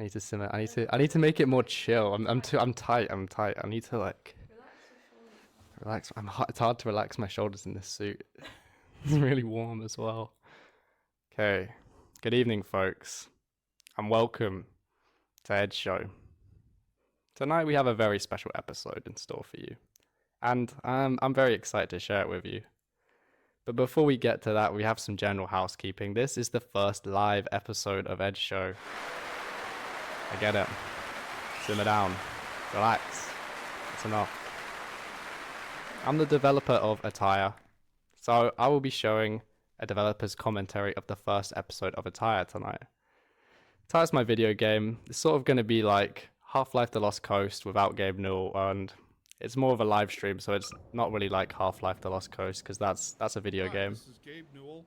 I need to simmer. I need to make it more chill. I'm tight. I need to like relax. It's hard to relax my shoulders in this suit. It's really warm as well. Okay. Good evening, folks, and welcome to Ed's Show. Tonight we have a very special episode in store for you, and I'm very excited to share it with you. But before we get to that, we have some general housekeeping. This is the first live episode of Ed's Show. I get it. Simmer down. Relax. It's enough. I'm the developer of ATAYA, so I will be showing a developer's commentary of the first episode of ATAYA tonight. ATAYA's my video game. It's sort of going to be like Half-Life: The Lost Coast without Gabe Newell, and it's more of a live stream, so it's not really like Half-Life: The Lost Coast, because that's a video game. This is Gabe Newell.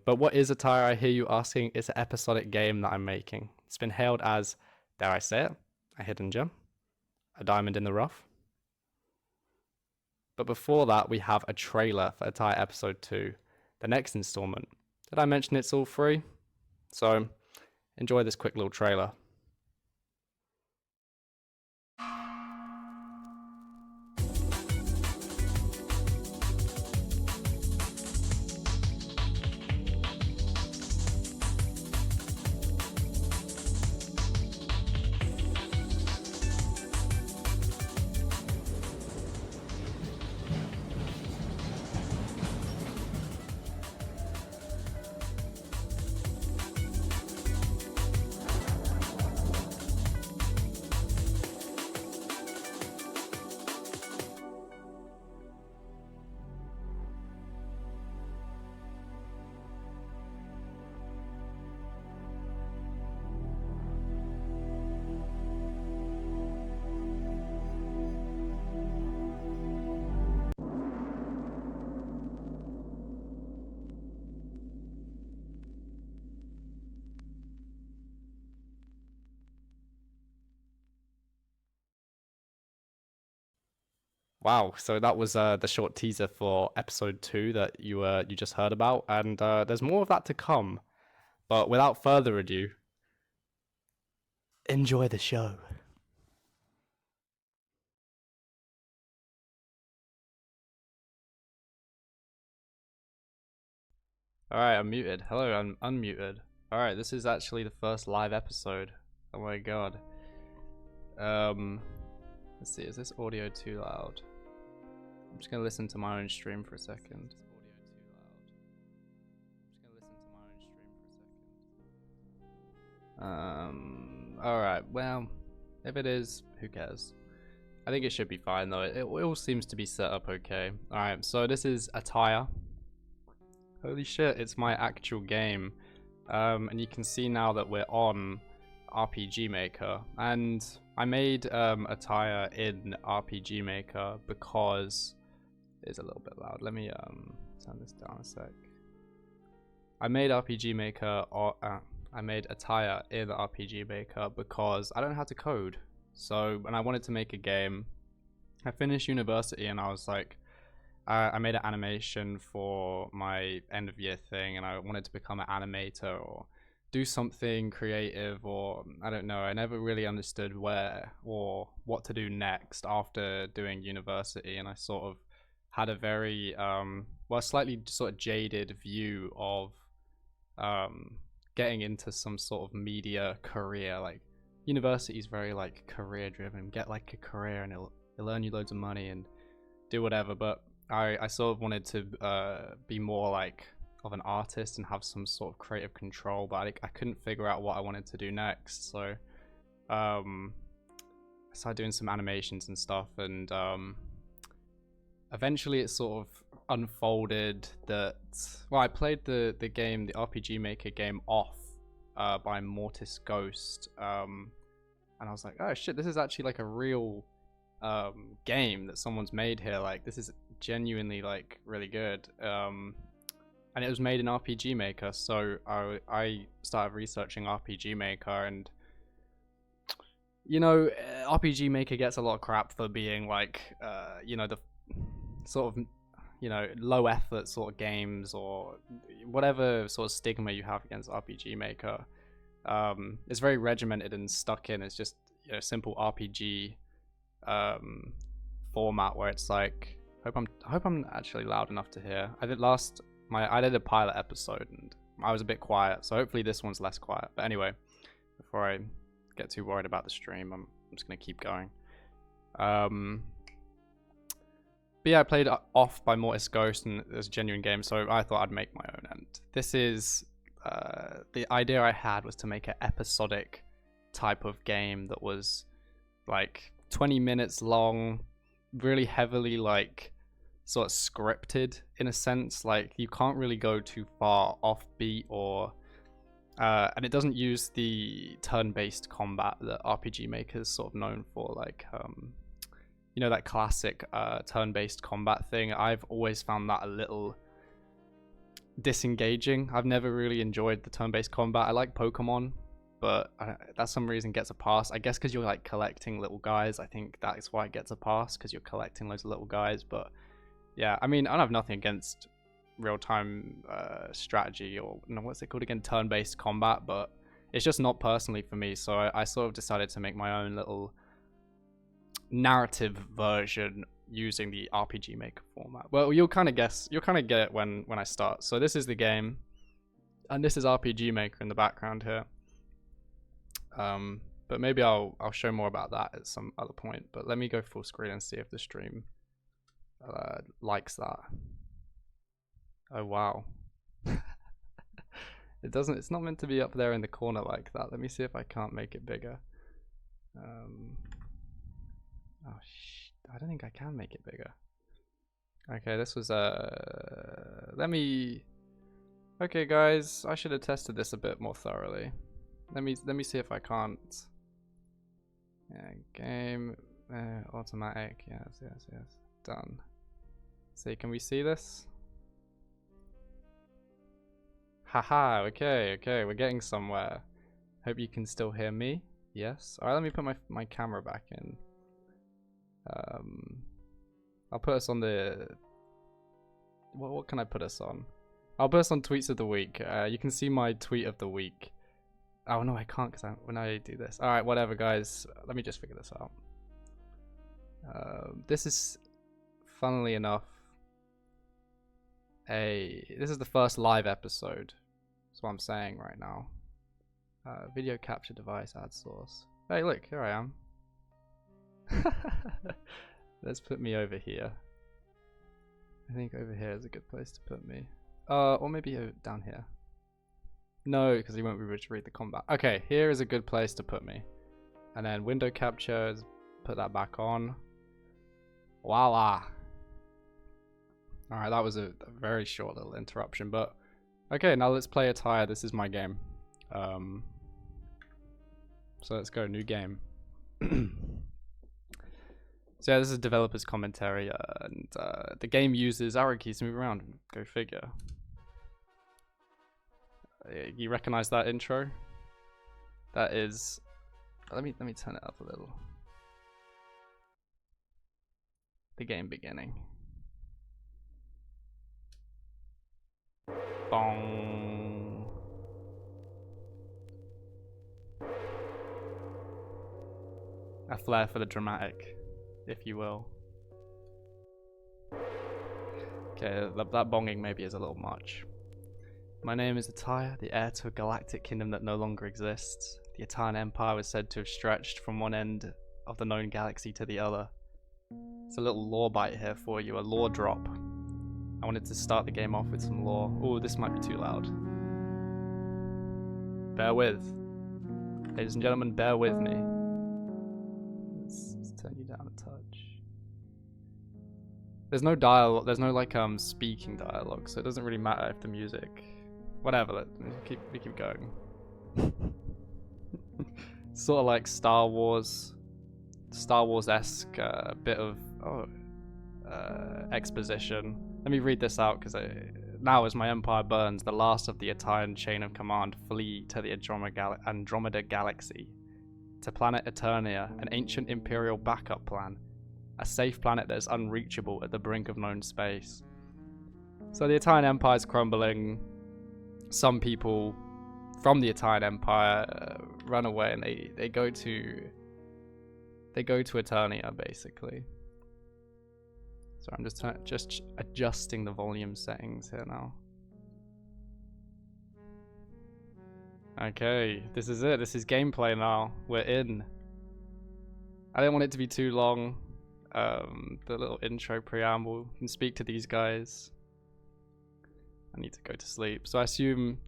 But what is ATAYA, I hear you asking? It's an episodic game that I'm making. It's been hailed as, dare I say it, a hidden gem, a diamond in the rough. But before that, we have a trailer for ATAYA Episode 2, the next installment. Did I mention it's all free? So, enjoy this quick little trailer. Wow, so that was the short teaser for episode 2 that you just heard about, and there's more of that to come. But without further ado, enjoy the show. Alright, I'm muted. Hello, I'm unmuted. Alright, this is actually the first live episode. Oh my god. Let's see, is this audio too loud? I'm just gonna listen to my own stream for a second. Alright, well, if it is, who cares? I think it should be fine though. It all seems to be set up okay. Alright, so this is ATAYA. Holy shit, it's my actual game. And you can see now that we're on RPGMaker. And I made ATAYA in RPGMaker because it's a little bit loud. Let me turn this down a sec. I made RPGMaker, or I made ATAYA in RPGMaker because I don't know how to code. So when I wanted to make a game, I finished university and I was like, I made an animation for my end of year thing, and I wanted to become an animator or do something creative, or I don't know. I never really understood where or what to do next after doing university, and I sort of had a very well, slightly sort of jaded view of getting into some sort of media career. Like university is very like career driven. Get like a career and it'll earn you loads of money and do whatever. But I sort of wanted to be more like of an artist and have some sort of creative control, but I couldn't figure out what I wanted to do next. So I started doing some animations and stuff, and eventually it sort of unfolded that, well, I played the game, the RPGMaker game, off by Mortis Ghost, and I was like, oh shit, this is actually like a real game that someone's made here. Like, this is genuinely like really good, and it was made in RPGMaker. So I started researching RPGMaker, and you know, RPGMaker gets a lot of crap for being like you know, the sort of, you know, low effort sort of games or whatever sort of stigma you have against RPGMaker. It's very regimented and stuck in. It's just simple RPG format where it's like, I hope I'm actually loud enough to hear. I did a pilot episode and I was a bit quiet, so hopefully this one's less quiet. But anyway, before I get too worried about the stream, I'm just gonna keep going. But yeah, I played Off by Mortis Ghost, and it was a genuine game, so I thought I'd make my own. And this is the idea I had was to make an episodic type of game that was like 20 minutes long, really heavily like sort of scripted in a sense. Like you can't really go too far offbeat or and it doesn't use the turn-based combat that RPGMaker is sort of known for, like you know, that classic turn-based combat thing. I've always found that a little disengaging. I've never really enjoyed the turn-based combat. I like Pokemon, but that some reason gets a pass. I guess because you're like collecting little guys. I think that is why it gets a pass, because you're collecting loads of little guys. But yeah, I mean, I don't have nothing against real-time strategy, or what's it called again, turn-based combat, but it's just not personally for me. So I sort of decided to make my own little narrative version using the RPGMaker format. Well, you'll kind of get it when I start. So this is the game, and this is RPGMaker in the background here. But maybe I'll show more about that at some other point. But let me go full screen and see if the stream likes that. Oh wow. It's not meant to be up there in the corner like that. Let me see if I can't make it bigger. I don't think I can make it bigger. Okay, this was okay guys, I should have tested this a bit more thoroughly. Let me see if I can't. Yeah, game automatic. Yes. Done. See, can we see this? Haha, okay, we're getting somewhere. Hope you can still hear me. Yes. Alright, let me put my camera back in. I'll put us on the... What can I put us on? I'll put us on tweets of the week. You can see my tweet of the week. Oh no, I can't because when I do this. Alright, whatever guys. Let me just figure this out. This is, funnily enough, this is the first live episode. That's what I'm saying right now. Video capture device, add source. Hey look, here I am. Let's put me over here. I think over here is a good place to put me. Or maybe down here. No, because he won't be able to read the combat. Okay, here is a good place to put me. And then window capture, put that back on. Voila. Alright, that was a very short little interruption, but okay, now let's play ATAYA. This is my game. So let's go, new game. So yeah, this is developer's commentary, and the game uses arrow keys to move around. Go figure. You recognize that intro? That is. Let me turn it up a little. The game beginning. Bong. A flair for the dramatic, if you will. Okay, that bonging maybe is a little much. My name is ATAYA, the heir to a galactic kingdom that no longer exists. The Atayan Empire was said to have stretched from one end of the known galaxy to the other. It's a little lore bite here for you, a lore drop. I wanted to start the game off with some lore. Oh, this might be too loud. Bear with. Ladies and gentlemen, bear with me. Let's turn you down a touch. There's no dialogue, there's no like speaking dialogue, so it doesn't really matter if the music... Whatever, we keep going. Sort of like Star Wars-esque bit of exposition. Let me read this out, because now as my empire burns, the last of the Atayan chain of command flee to the Andromeda Galaxy, to planet Eternia, an ancient imperial backup plan, a safe planet that is unreachable at the brink of known space. So the Atayan Empire is crumbling. Some people from the Italian Empire run away, and they go to Eternia basically. So I'm just adjusting the volume settings here now. Okay, this is it. This is gameplay now. We're in. I didn't want it to be too long. The little intro preamble. You can speak to these guys. I need to go to sleep. So I assume,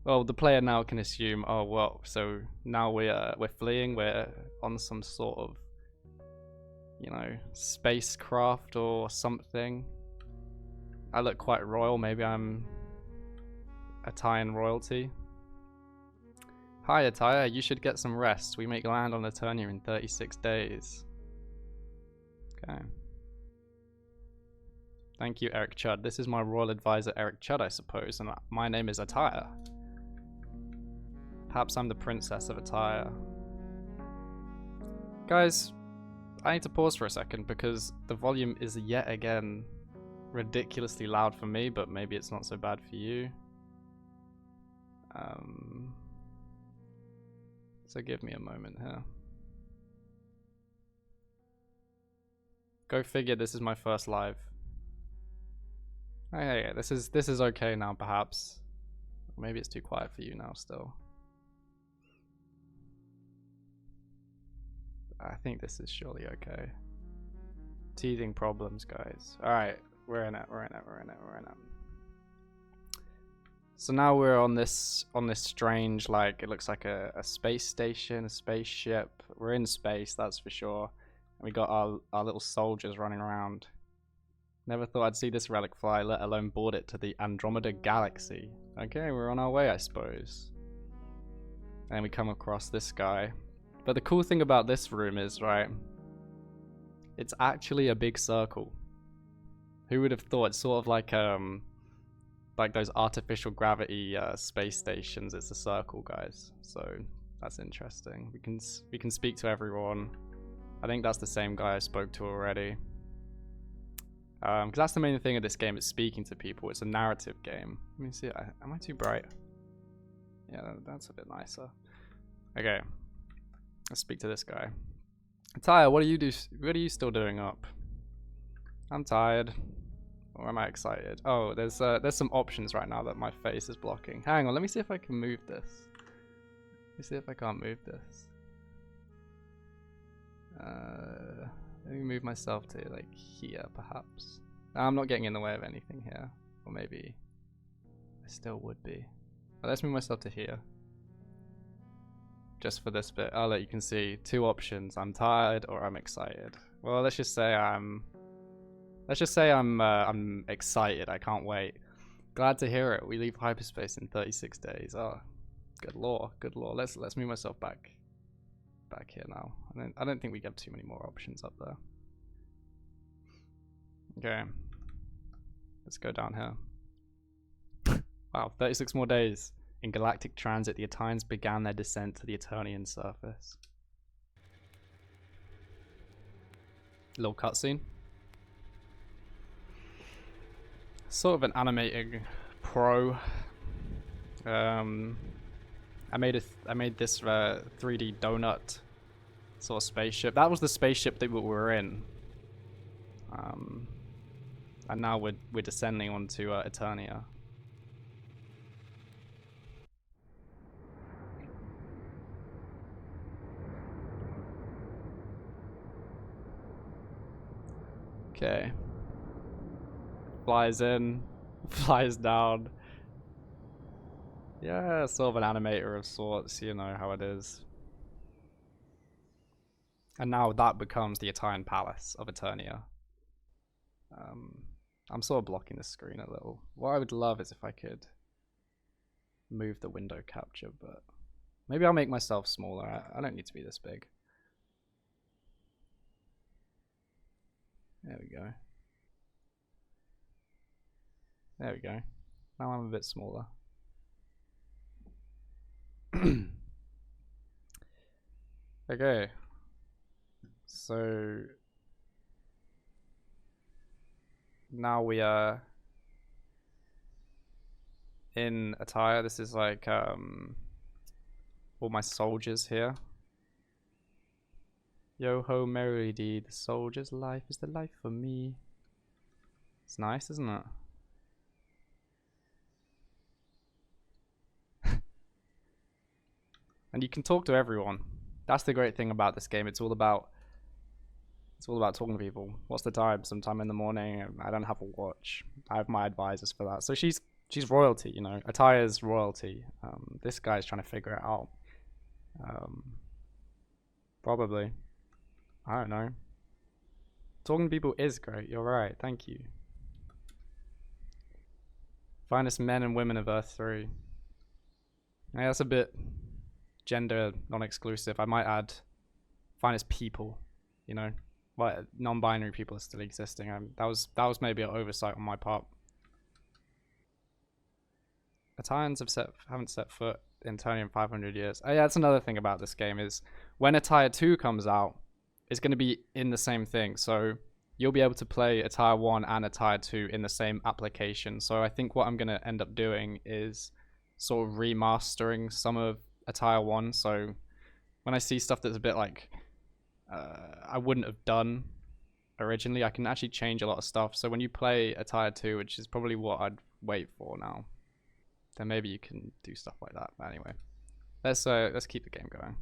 well, the player now can assume, oh well, so now we're fleeing. We're on some sort of, you know, spacecraft or something. I look quite royal. Maybe I'm Italian royalty. Hi ATAYA, you should get some rest. We make land on Eternia in 36 days. Okay. Thank you, Eric Chud. This is my royal advisor, Eric Chud, I suppose, and my name is ATAYA. Perhaps I'm the princess of ATAYA. Guys, I need to pause for a second because the volume is yet again ridiculously loud for me, but maybe it's not so bad for you. So give me a moment here. Go figure, this is my first live. Oh, yeah, this is okay now, perhaps. Maybe it's too quiet for you now still. I think this is surely okay. Teething problems, guys. Alright, we're in it. So now we're on this strange, like, it looks like a space station, a spaceship. We're in space, that's for sure. And we got our little soldiers running around. Never thought I'd see this relic fly, let alone board it to the Andromeda Galaxy. Okay, we're on our way, I suppose. And we come across this guy. But the cool thing about this room is, right, it's actually a big circle. Who would have thought? It's sort of like those artificial gravity space stations. It's a circle, guys. So that's interesting. We can speak to everyone. I think that's the same guy I spoke to already. Because that's the main thing of this game, is speaking to people. It's a narrative game. Let me see. Am I too bright? Yeah, that's a bit nicer. Okay, let's speak to this guy. ATAYA, what are you still doing up? I'm tired. Or am I excited? Oh, there's some options right now that my face is blocking. Hang on, let me see if I can move this. Let me see if I can't move this. Let me move myself to like here, perhaps. I'm not getting in the way of anything here. Or maybe I still would be. But let's move myself to here. Just for this bit. I'll let you can see two options. I'm tired or I'm excited. Well, let's just say I'm excited. I can't wait. Glad to hear it. We leave hyperspace in 36 days. Oh, good lore, good lore. Let's move myself back here now. I don't think we get too many more options up there. Okay, let's go down here. Wow, 36 more days. In galactic transit, the Atayans began their descent to the Eternian surface. Little cutscene. Sort of an animating pro. I made this 3D donut sort of spaceship. That was the spaceship that we were in. And now we're descending onto Eternia. Okay. Flies in, flies down. Yeah, sort of an animator of sorts, you know how it is. And now that becomes the Atayan Palace of Eternia. I'm sort of blocking the screen a little. What I would love is if I could move the window capture, but maybe I'll make myself smaller. I don't need to be this big. There we go. There we go. Now I'm a bit smaller. Okay. So now we are in ATAYA. This is like all my soldiers here. Yo ho merrily dee, the soldier's life is the life for me. It's nice, isn't it? And you can talk to everyone. That's the great thing about this game. It's all about talking to people. What's the time? Sometime in the morning. I don't have a watch. I have my advisors for that. So she's royalty, you know. Ataya's royalty. This guy's trying to figure it out. Probably. I don't know. Talking to people is great. You're right. Thank you. Finest men and women of Earth 3. Yeah, that's a bit gender non-exclusive. I might add finest people, you know. But non-binary people are still existing. That was maybe an oversight on my part. Atayans haven't set foot in Eternia in 500 years. Oh, yeah, that's another thing about this game is when ATAYA 2 comes out, it's going to be in the same thing. So you'll be able to play ATAYA 1 and ATAYA 2 in the same application. So I think what I'm going to end up doing is sort of remastering some of ATAYA 1. So when I see stuff that's a bit like I wouldn't have done originally, I can actually change a lot of stuff. So when you play ATAYA 2, which is probably what I'd wait for now, then maybe you can do stuff like that. But anyway, let's keep the game going.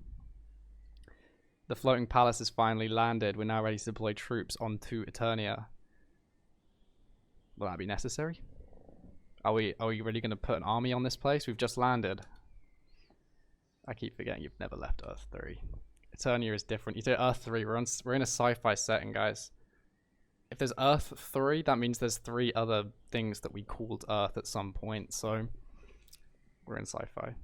The floating palace has finally landed. We're now ready to deploy troops onto Eternia. Will that be necessary? Are we really going to put an army on this place? We've just landed. I keep forgetting you've never left Earth 3. Eternia is different. You say Earth 3. We're in a sci-fi setting, guys. If there's Earth 3, that means there's 3 other things that we called Earth at some point. So we're in sci-fi.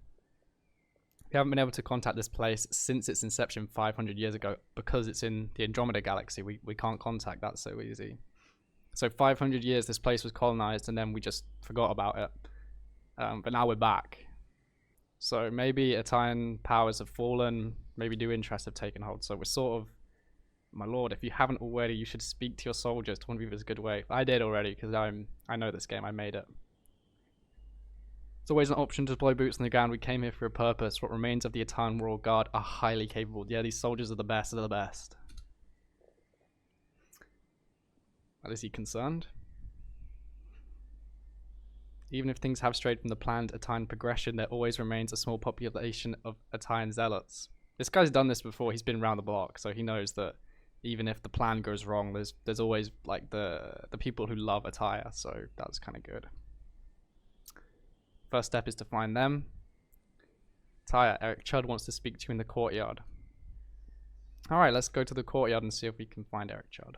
We haven't been able to contact this place since its inception 500 years ago because it's in the Andromeda galaxy. We can't contact that so easy. So 500 years this place was colonized and then we just forgot about it. But now we're back. So maybe Atayan powers have fallen, maybe new interests have taken hold. So we're sort of, my lord, if you haven't already, you should speak to your soldiers to move this good way. I did already because I know this game, I made it. It's always an option to deploy boots on the ground. We came here for a purpose. What remains of the Atayan Royal Guard are highly capable. Yeah, these soldiers are the best of the best. Well, is he concerned? Even if things have strayed from the planned Atayan progression, there always remains a small population of Atayan zealots. This guy's done this before. He's been around the block, so he knows that even if the plan goes wrong, there's always like the people who love Ataya. So that's kind of good. First step is to find them. Ataya, Eric Chud wants to speak to you in the courtyard. Alright, let's go to the courtyard and see if we can find Eric Chud.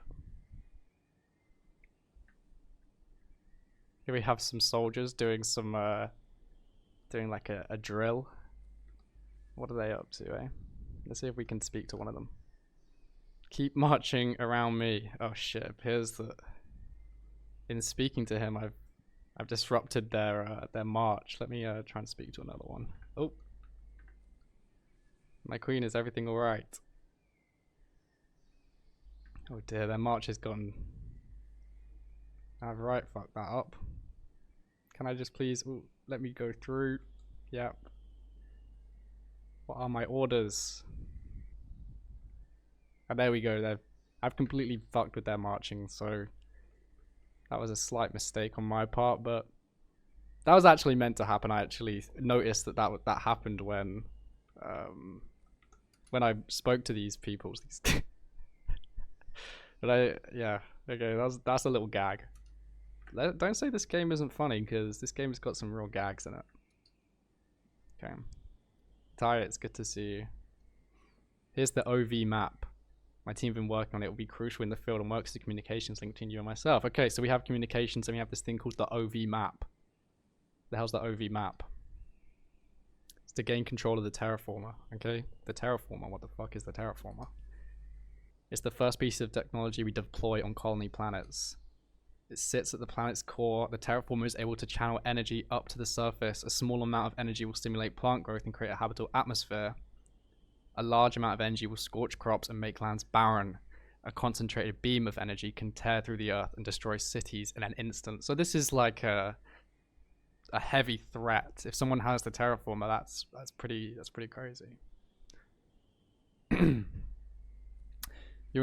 Here we have some soldiers doing some, doing like a drill. What are they up to, eh? Let's see if we can speak to one of them. Keep marching around me. Oh shit, appears that in speaking to him, I've disrupted their march. Let me try and speak to another one. Oh, my queen, is everything all right? Oh dear, their march has gone. I've right fucked that up. Can I just please let me go through? Yep. What are my orders? And there we go. I've completely fucked with their marching, so that was a slight mistake on my part, but that was actually meant to happen. I actually noticed that happened when I spoke to these people. But yeah, okay, that's a little gag. Don't say this game isn't funny, because this game has got some real gags in it. Okay. Ty, it's good to see you. Here's the OV map. My team have been working on it. It will be crucial in the field and works as a communications link between you and myself. Okay, so we have communications and we have this thing called the OV map. The hell's the OV map? It's to gain control of the terraformer, okay? The terraformer, what the fuck is the terraformer? It's the first piece of technology we deploy on colony planets. It sits at the planet's core. The terraformer is able to channel energy up to the surface. A small amount of energy will stimulate plant growth and create a habitable atmosphere. A large amount of energy will scorch crops and make lands barren. A concentrated beam of energy can tear through the earth and destroy cities in an instant. So this is like a heavy threat. If someone has the terraformer, that's pretty crazy. You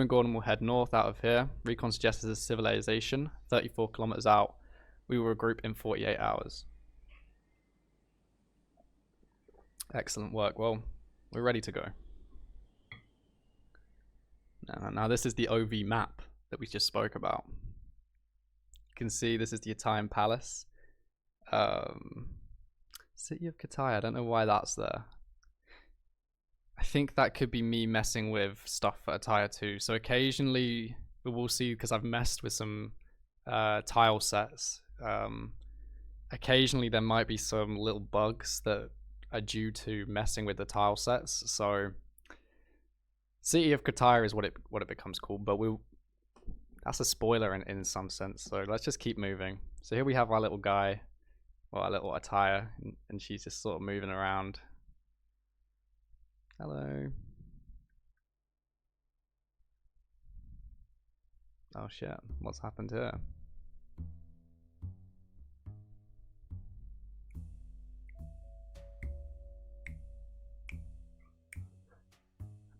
and Gordon will head north out of here. Recon suggests a civilization 34 kilometers out. We will regroup in 48 hours. Excellent work. Well, we're ready to go. Now this is the OV map that we just spoke about. You can see this is the ATAYA Palace. City of ATAYA, I don't know why that's there. I think that could be me messing with stuff for ATAYA 2. So occasionally we will see, because I've messed with some tile sets. Occasionally there might be some little bugs that are due to messing with the tile sets. So City of ATAYA is what it becomes called, but that's a spoiler in some sense. So let's just keep moving. So here we have our little guy, well, our little ATAYA, and she's just sort of moving around. Hello. Oh shit, what's happened here?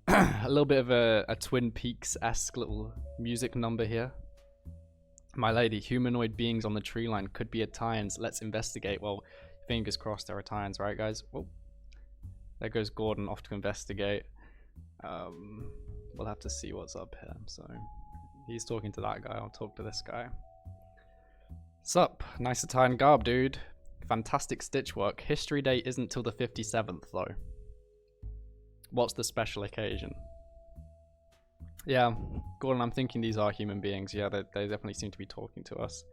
A little bit of a Twin Peaks-esque little music number here. My lady, humanoid beings on the tree line could be ATAYANs. Let's investigate. Well, fingers crossed they're ATAYANs, right guys? Whoa. There goes Gordon off to investigate. We'll have to see what's up here. So he's talking to that guy. I'll talk to this guy. Sup? Nice ATAYAN garb, dude. Fantastic stitch work. History day isn't till the 57th though. What's the special occasion? Yeah, Gordon, I'm thinking these are human beings. Yeah, they definitely seem to be talking to us.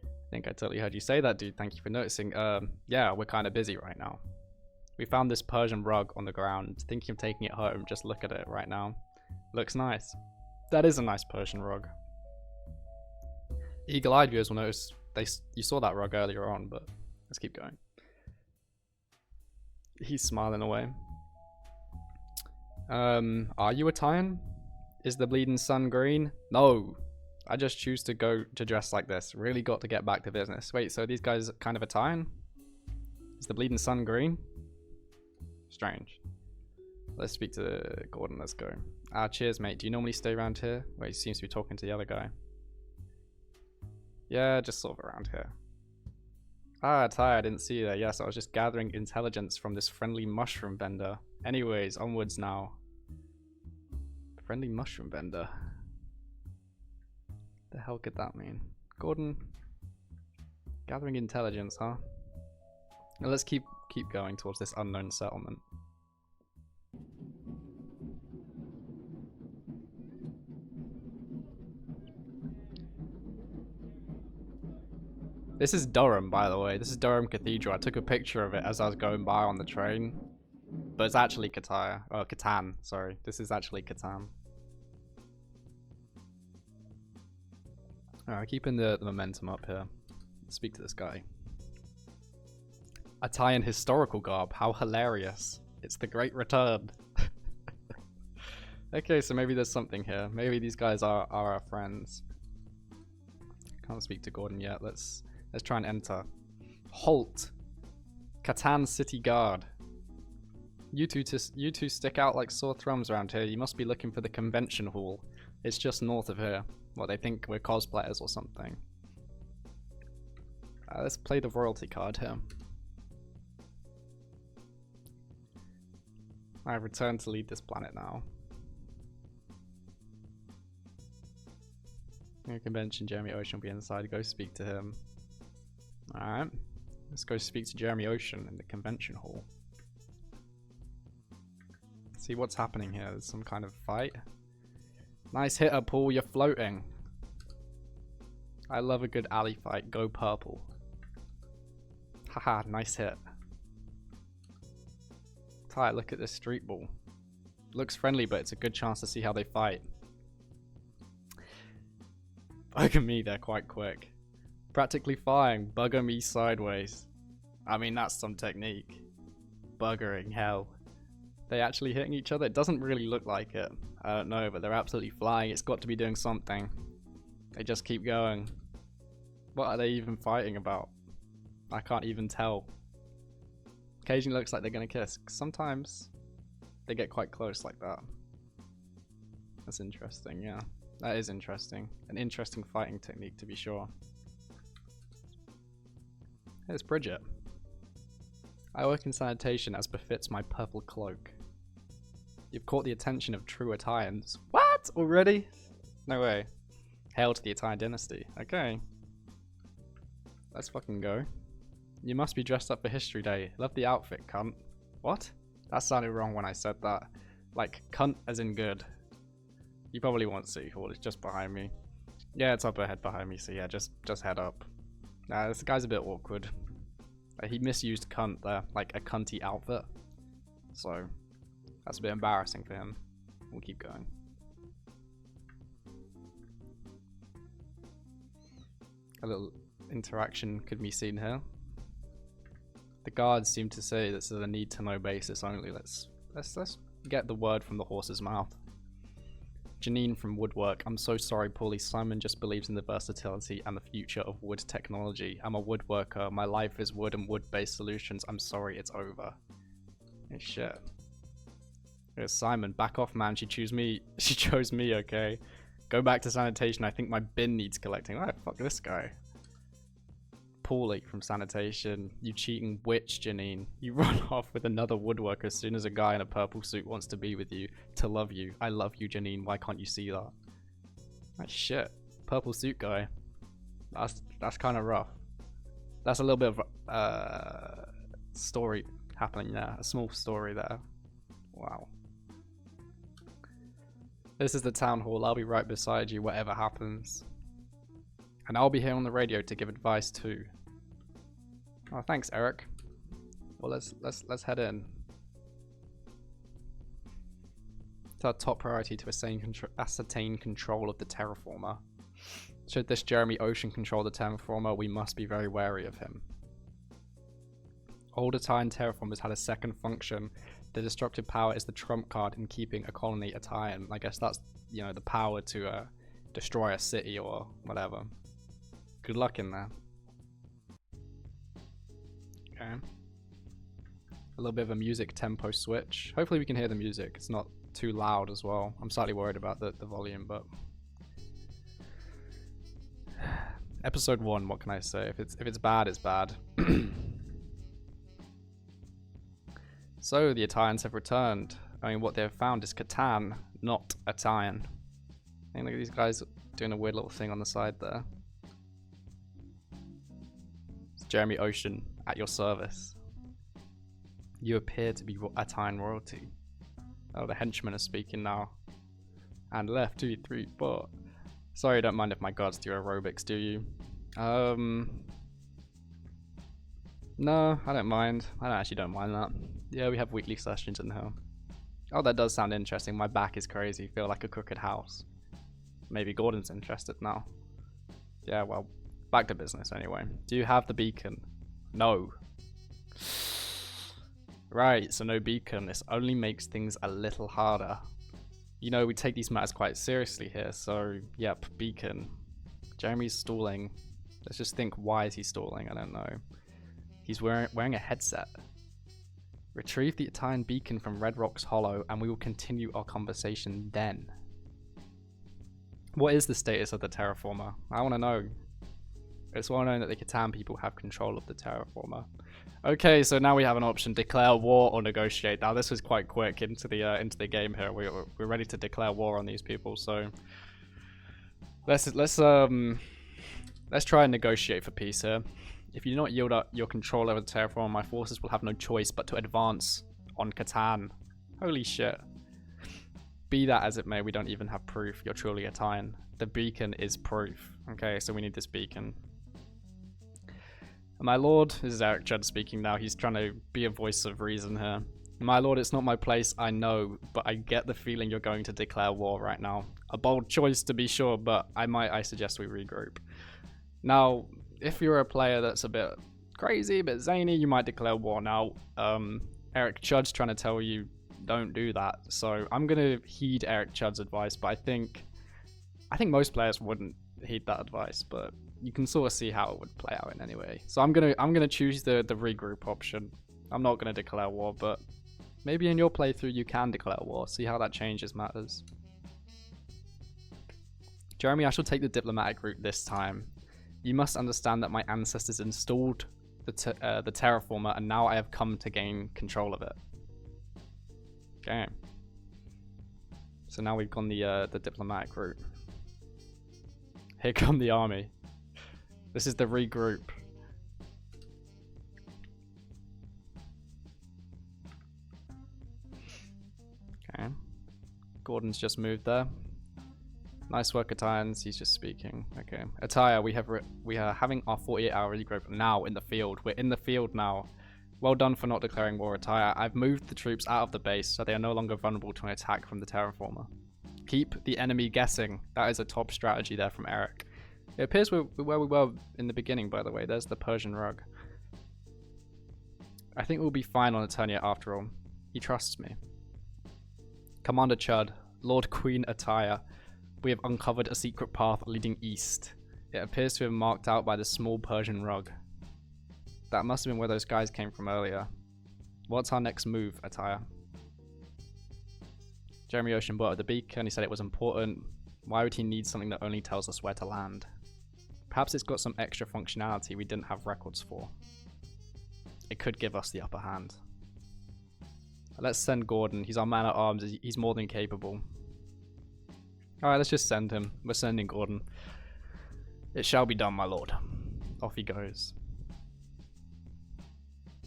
I think I totally heard you say that, dude. Thank you for noticing. Yeah, we're kind of busy right now. We found this Persian rug on the ground. Thinking of taking it home. Just look at it right now. Looks nice. That is a nice Persian rug. Eagle-eyed viewers will notice you saw that rug earlier on, but let's keep going. He's smiling away. Are you ATAYAN? Is the bleeding sun green? No. I just choose to go to dress like this. Really got to get back to business. Wait, so these guys are kind of ATAYAN? Is the bleeding sun green? Strange. Let's speak to Gordon. Let's go. Cheers, mate. Do you normally stay around here? Wait, he seems to be talking to the other guy. Yeah, just sort of around here. ATAYA, I didn't see you there. Yes, I was just gathering intelligence from this friendly mushroom vendor. Anyways, onwards now. Friendly mushroom vendor. The hell could that mean? Gordon, gathering intelligence, huh? Now let's keep going towards this unknown settlement. This is Durham, by the way. This is Durham Cathedral. I took a picture of it as I was going by on the train. But it's actually ATAYA. Oh, Catan, sorry. This is actually Catan. Alright, keeping the momentum up here. Let's speak to this guy. ATAYAN historical garb. How hilarious. It's the great return. Okay, so maybe there's something here. Maybe these guys are our friends. Can't speak to Gordon yet. Let's try and enter. Halt. Catan City Guard. You two stick out like sore thumbs around here. You must be looking for the convention hall. It's just north of here. Well, they think we're cosplayers or something. Let's play the royalty card here. I've returned to lead this planet now. Convention, Jeremy Ocean will be inside. Go speak to him. Alright. Let's go speak to Jeremy Ocean in the convention hall. See what's happening here. There's some kind of fight. Nice hitter, Paul. You're floating. I love a good alley fight. Go purple. Haha, nice hit. Ty, look at this street ball. Looks friendly, but it's a good chance to see how they fight. Bugger me, they're quite quick. Practically flying. Bugger me sideways. I mean, that's some technique. Buggering hell. They actually hitting each other? It doesn't really look like it. I don't know, but they're absolutely flying. It's got to be doing something. They just keep going. What are they even fighting about? I can't even tell. Occasionally looks like they're gonna kiss. Sometimes they get quite close like that. That's interesting, yeah. That is interesting. An interesting fighting technique, to be sure. Here's Bridget. I work in sanitation as befits my purple cloak. You've caught the attention of true Atayans. What? Already? No way. Hail to the Atayan dynasty. Okay. Let's fucking go. You must be dressed up for History Day. Love the outfit, cunt. What? That sounded wrong when I said that. Like, cunt as in good. You probably won't see Hall, it's just behind me. Yeah, it's up ahead behind me, so yeah, just head up. This guy's a bit awkward. He misused cunt there, like a cunty outfit. So, that's a bit embarrassing for him. We'll keep going. A little interaction could be seen here. The guards seem to say this is a need-to-know basis only. Let's get the word from the horse's mouth. Janine from Woodwork. I'm so sorry, Paulie. Simon just believes in the versatility and the future of wood technology. I'm a woodworker. My life is wood and wood-based solutions. I'm sorry, it's over. Hey, shit. Here's Simon. Back off, man. She chose me. She chose me, okay? Go back to sanitation. I think my bin needs collecting. Alright, fuck this guy. Paulie from sanitation. You cheating witch, Janine. You run off with another woodworker as soon as a guy in a purple suit wants to be with you, to love you. I love you, Janine. Why can't you see that? Oh, shit. Purple suit guy. That's kind of rough. That's a little bit of story happening there. A small story there. Wow. This is the town hall. I'll be right beside you, whatever happens. And I'll be here on the radio to give advice too. Oh, thanks, Eric. Well, let's head in. It's our top priority to ascertain control of the terraformer. Should this Jeremy Ocean control the terraformer, we must be very wary of him. Older Atayan terraformers had a second function. The destructive power is the trump card in keeping a colony Atayan. I guess that's, you know, the power to destroy a city or whatever. Good luck in there. Okay. A little bit of a music tempo switch. Hopefully we can hear the music. It's not too loud as well. I'm slightly worried about the volume, but... Episode 1, what can I say? If it's bad, it's bad. So, the Atayans have returned. I mean, what they've found is Catan, not Atayan. And look at these guys doing a weird little thing on the side there. Jeremy Ocean, at your service. You appear to be Atayan royalty. Oh, the henchmen are speaking now. And left, 2, 3, 4. Sorry, don't mind if my gods do aerobics, do you? No, I don't mind. I actually don't mind that. Yeah, we have weekly sessions in here. Oh, that does sound interesting. My back is crazy. Feel like a crooked house. Maybe Gordon's interested now. Yeah, well, back to business anyway. Do you have the beacon? No. Right, so no beacon. This only makes things a little harder. You know, we take these matters quite seriously here, so yep, beacon. Jeremy's stalling. Let's just think, why is he stalling? I don't know. He's wearing a headset. Retrieve the Atayan beacon from Red Rock's Hollow, and we will continue our conversation then. What is the status of the terraformer? I want to know. It's well known that the Catan people have control of the terraformer. Okay, so now we have an option: declare war or negotiate. Now this was quite quick into the game here. We're ready to declare war on these people. So let's try and negotiate for peace here. If you do not yield up your control over the terraformer, my forces will have no choice but to advance on Catan. Holy shit. Be that as it may, we don't even have proof you're truly Atayan. The beacon is proof. Okay, so we need this beacon. My lord, this is Eric Judd speaking now. He's trying to be a voice of reason here. My lord, it's not my place, I know, but I get the feeling you're going to declare war right now. A bold choice to be sure, but I suggest we regroup. Now, if you're a player that's a bit crazy, a bit zany, you might declare war. Now, Eric Judd's trying to tell you, don't do that. So I'm gonna heed Eric Judd's advice, but I think most players wouldn't heed that advice. But you can sort of see how it would play out in any way. So I'm gonna choose the regroup option. I'm not gonna declare war, but maybe in your playthrough you can declare war. See how that changes matters. Jeremy, I shall take the diplomatic route this time. You must understand that my ancestors installed the terraformer, and now I have come to gain control of it. Okay. So now we've gone the diplomatic route. Here come the army. This is the regroup. Okay. Gordon's just moved there. Nice work, Atayans. He's just speaking. Okay. Ataya, we are having our 48-hour regroup now in the field. We're in the field now. Well done for not declaring war, Ataya. I've moved the troops out of the base so they are no longer vulnerable to an attack from the terraformer. Keep the enemy guessing. That is a top strategy there from Eric. It appears we're where we were in the beginning, by the way. There's the Persian rug. I think we'll be fine on Eternia after all. He trusts me. Commander Chud, Lord Queen Ataya. We have uncovered a secret path leading east. It appears to have been marked out by the small Persian rug. That must have been where those guys came from earlier. What's our next move, Ataya? Jeremy Ocean brought up the beacon. He said it was important. Why would he need something that only tells us where to land? Perhaps it's got some extra functionality we didn't have records for. It could give us the upper hand. Let's send Gordon. He's our man at arms. He's more than capable. Alright, let's just send him. We're sending Gordon. It shall be done, my lord. Off he goes.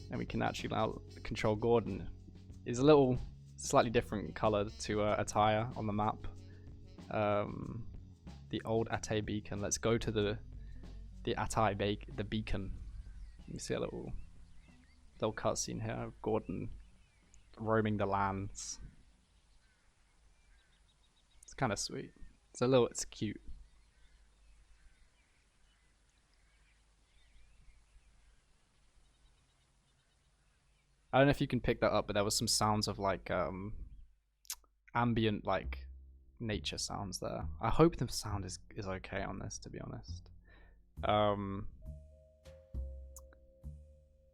And we can actually now control Gordon. He's a little slightly different color to Ataya on the map. The old ATAYA beacon. Let's go to the ATAYA beacon. You see a little cutscene here of Gordon roaming the lands. It's kind of sweet. It's cute. I don't know if you can pick that up, but there was some sounds of like ambient like nature sounds there. I hope the sound is okay on this, to be honest.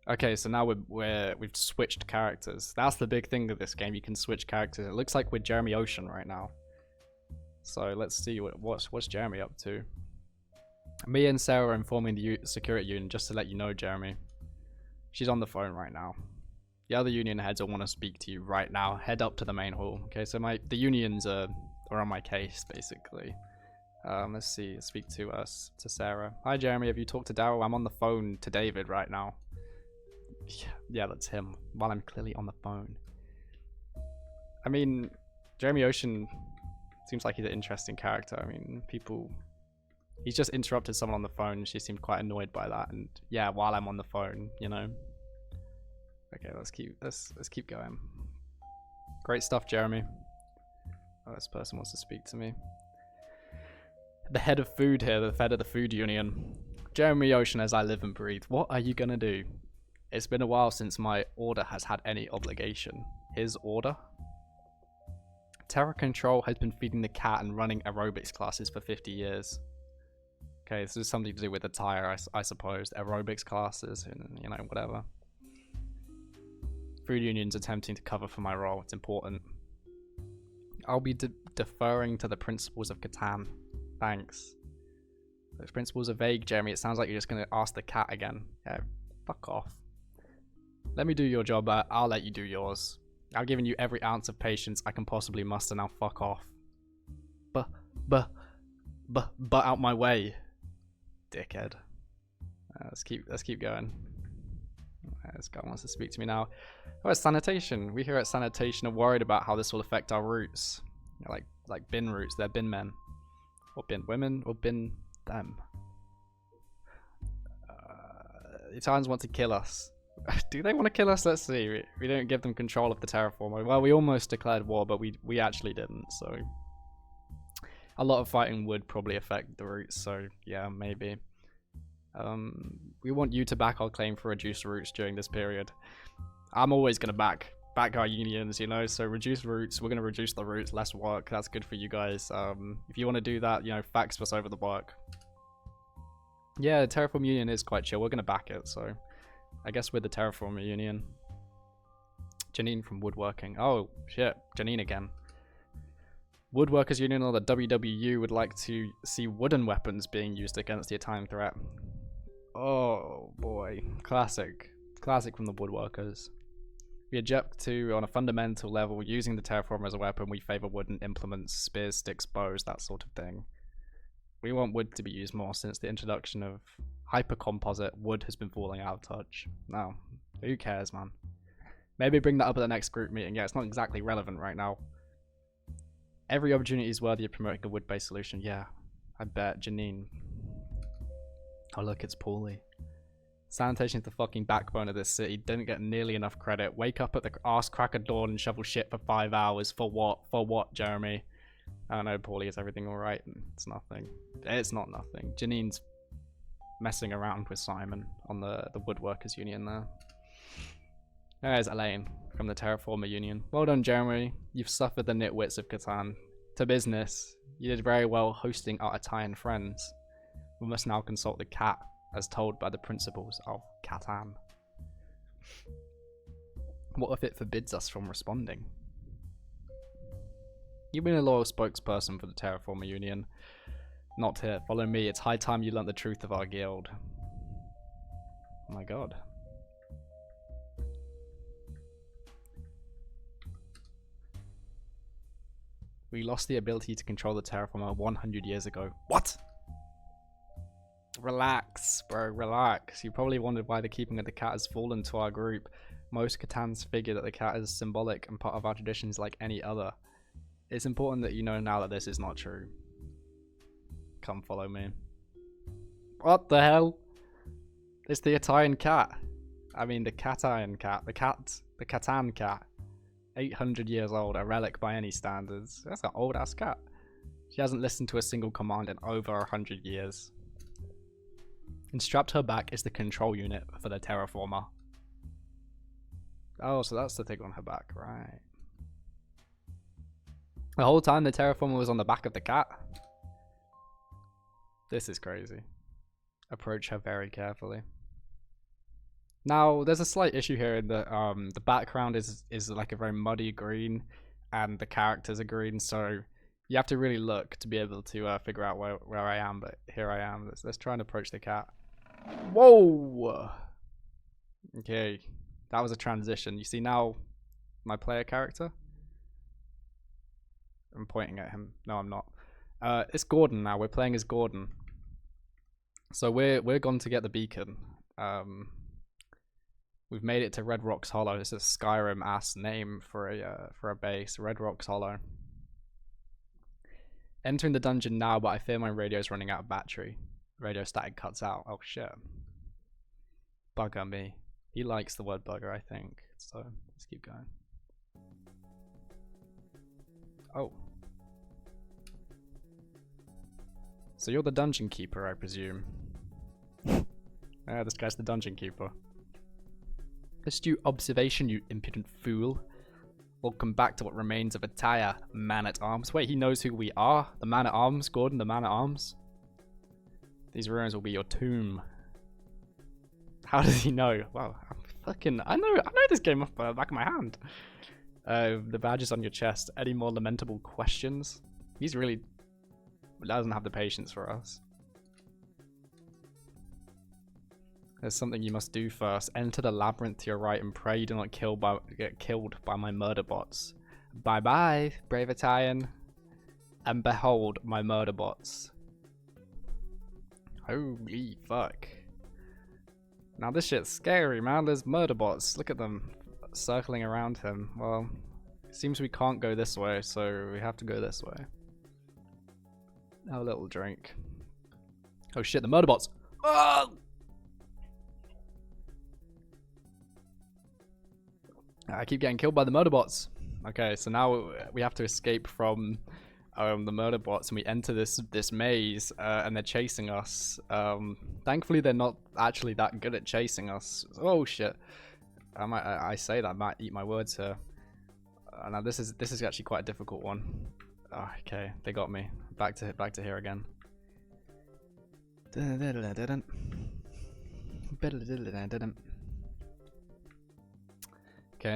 Okay, so now we've switched characters. That's the big thing of this game. You can switch characters. It looks like we're Jeremy Ocean right now. So let's see what's Jeremy up to. Me and Sarah are informing the security union, just to let you know, Jeremy. She's on the phone right now. The other union heads will want to speak to you right now. Head up to the main hall. Okay, so the unions are on my case, basically. Let's see. Speak to Sarah. Hi, Jeremy. Have you talked to Daryl? I'm on the phone to David right now. Yeah, that's him. While I'm clearly on the phone. I mean, Jeremy Ocean seems like he's an interesting character. I mean, he's just interrupted someone on the phone. She seemed quite annoyed by that. And yeah, while I'm on the phone, you know. Okay, let's keep going. Great stuff, Jeremy. Oh, this person wants to speak to me. The head of food here, the head of the food union. Jeremy Ocean, as I live and breathe. What are you gonna do? It's been a while since my order has had any obligation. His order? Terra Control has been feeding the cat and running aerobics classes for 50 years. Okay, this is something to do with ATAYA, I suppose. Aerobics classes and, you know, whatever. Food union's attempting to cover for my role. It's important. I'll be deferring to the principles of Catan. Thanks. Those principles are vague, Jeremy. It sounds like you're just going to ask the cat again. Yeah, fuck off. Let me do your job, I'll let you do yours. I've given you every ounce of patience I can possibly muster, now fuck off. But out my way, dickhead. Let's keep going. This guy wants to speak to me now. Oh, it's sanitation. We here at sanitation are worried about how this will affect our routes. You know, like bin routes. They're bin men, or bin women, or bin them. The Italians want to kill us. Do they want to kill us? Let's see. We don't give them control of the terraformer. Well, we almost declared war, but we actually didn't. So a lot of fighting would probably affect the routes. So yeah, maybe. We want you to back our claim for reduced routes during this period. I'm always gonna back our unions, you know. So reduce routes. We're gonna reduce the routes. Less work. That's good for you guys. If you want to do that, you know, fax us over the work. Yeah, the Terraform Union is quite chill. We're gonna back it, so I guess we're the Terraform Union. Janine from Woodworking. Oh shit, Janine again. Woodworkers Union or the WWU would like to see wooden weapons being used against the Italian threat. Oh boy, classic from the Woodworkers. We object to, on a fundamental level, using the Terraformer as a weapon. We favor wooden implements, spears, sticks, bows, that sort of thing. We want wood to be used more since the introduction of hypercomposite. Wood has been falling out of touch. No, who cares, man? Maybe bring that up at the next group meeting. Yeah, it's not exactly relevant right now. Every opportunity is worthy of promoting a wood-based solution. Yeah, I bet. Janine. Oh look, it's Paulie. Sanitation is the fucking backbone of this city. Didn't get nearly enough credit. Wake up at the ass crack of dawn and shovel shit for 5 hours. For what? For what, Jeremy? I don't know, Paulie. Is everything alright? It's nothing. It's not nothing. Janine's messing around with Simon on the Woodworkers Union there. There's Elaine from the Terraformer Union. Well done, Jeremy. You've suffered the nitwits of Catan. To business. You did very well hosting our Italian friends. We must now consult the cat, as told by the principles of Catan. What if it forbids us from responding? You've been a loyal spokesperson for the Terraformer Union. Not here. Follow me. It's high time you learnt the truth of our guild. Oh my god. We lost the ability to control the Terraformer 100 years ago. What? Relax, bro, relax. You probably wondered why the keeping of the cat has fallen to our group. Most Catans figure that the cat is symbolic and part of our traditions like any other. It's important that you know now that this is not true. Come follow me. What the hell? It's the Italian cat. I mean the Catan cat. The Catan cat. 800 years old, a relic by any standards. That's an old ass cat. She hasn't listened to a single command in over 100 years. And strapped to her back is the control unit for the Terraformer. Oh, so that's the thing on her back, right. The whole time the Terraformer was on the back of the cat. This is crazy. Approach her very carefully. Now, there's a slight issue here in that the background is like a very muddy green, and the characters are green, so you have to really look to be able to figure out where I am, but here I am. Let's try and approach the cat. Whoa! Okay, that was a transition. You see now my player character? I'm pointing at him. No, I'm not. It's Gordon now. We're playing as Gordon. So we're gone to get the beacon. We've made it to Red Rocks Hollow. It's a Skyrim ass name for a base. Red Rocks Hollow. Entering the dungeon now, but I fear my radio's running out of battery. Radio static cuts out. Oh shit. Bugger me. He likes the word bugger, I think. So let's keep going. Oh. So you're the dungeon keeper, I presume. Yeah, this guy's the dungeon keeper. Astute observation, you impudent fool. Welcome back to what remains of ATAYA, man-at-arms. Wait, he knows who we are? The man-at-arms, Gordon, the man-at-arms? These ruins will be your tomb. How does he know? Wow, I know this game off the back of my hand. The badge is on your chest. Any more lamentable questions? He's really doesn't have the patience for us. There's something you must do first. Enter the labyrinth to your right and pray you do not get killed by my murder bots. Bye bye, brave Italian. And behold my murder bots. Holy fuck. Now this shit's scary, man. There's murder bots. Look at them circling around him. Well, it seems we can't go this way, so we have to go this way. Have a little drink. Oh shit, the murder bots. Oh! I keep getting killed by the murder bots. Okay, so now we have to escape from the murder bots, and we enter this maze, and they're chasing us. Thankfully, they're not actually that good at chasing us. Oh shit! I say that I might eat my words here. Now this is actually quite a difficult one. Oh, okay, they got me. Back to here again. Okay,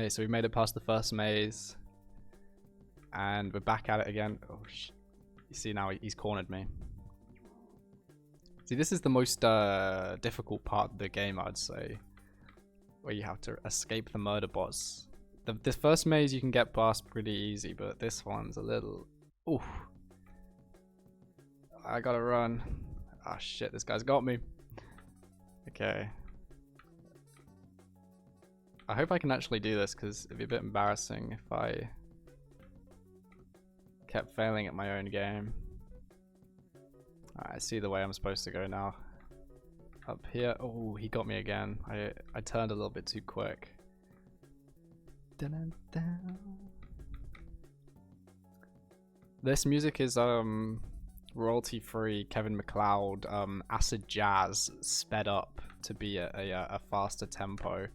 so we made it past the first maze. And we're back at it again. Oh, you see now he's cornered me. See, this is the most difficult part of the game, I'd say. Where you have to escape the murder boss. This first maze you can get past pretty easy, but this one's a little... Oof. I gotta run. Ah, shit, this guy's got me. Okay. I hope I can actually do this, because it'd be a bit embarrassing if I kept failing at my own game. Alright, I see the way I'm supposed to go now. Up here. Oh, he got me again. I turned a little bit too quick. Dun, dun. This music is royalty-free Kevin MacLeod acid jazz sped up to be a faster tempo.